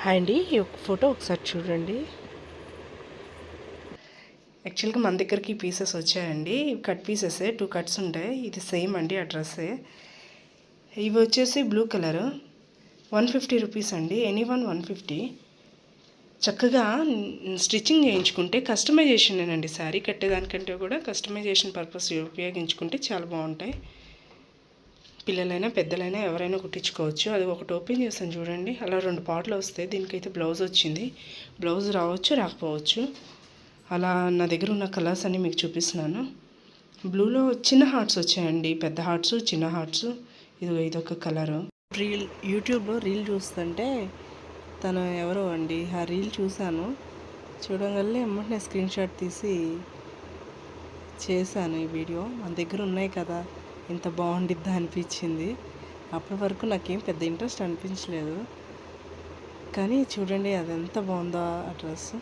Hi అండి, ఈ ఒక ఫోటో ఒకసారి చూడండి. యాక్చువల్గా మన దగ్గరికి పీసెస్ వచ్చాయండి. కట్ పీసెస్ 2 కట్స్ ఉంటాయి. ఇది సేమ్ అండి ఆ డ్రెస్సే. ఇవి వచ్చేసి బ్లూ కలర్, 150 రూపీస్ అండి. Any one 150. చక్కగా స్టిచ్చింగ్ చేయించుకుంటే కస్టమైజేషనేనండి. శారీ కట్టేదానికంటే కూడా కస్టమైజేషన్ పర్పస్ ఉపయోగించుకుంటే చాలా బాగుంటాయి. పిల్లలైనా పెద్దలైనా ఎవరైనా కుట్టించుకోవచ్చు. అది ఒకటి ఓపెన్ చేస్తాను చూడండి. అలా 2 పార్ట్లు వస్తాయి. దీనికైతే బ్లౌజ్ వచ్చింది. బ్లౌజ్ రావచ్చు, రాకపోవచ్చు. అలా నా దగ్గర ఉన్న కలర్స్ అన్నీ మీకు చూపిస్తున్నాను. బ్లూలో చిన్న హార్ట్స్ వచ్చాయండి, పెద్ద హార్ట్స్, చిన్న హార్ట్స్. ఇదొక కలరు. యూట్యూబ్లో రీల్ చూస్తుంటే తను ఎవరో అండి, ఆ రీల్ చూశాను. చూడగానే ఎమ్మటనే స్క్రీన్ షాట్ తీసి చేశాను ఈ వీడియో. మన దగ్గర ఉన్నాయి కదా, ఇంత బాగుండిద్దా అనిపించింది. అప్పటి వరకు నాకేం పెద్ద ఇంట్రెస్ట్ అనిపించలేదు, కానీ చూడండి అది ఎంత బాగుందో ఆ డ్రెస్.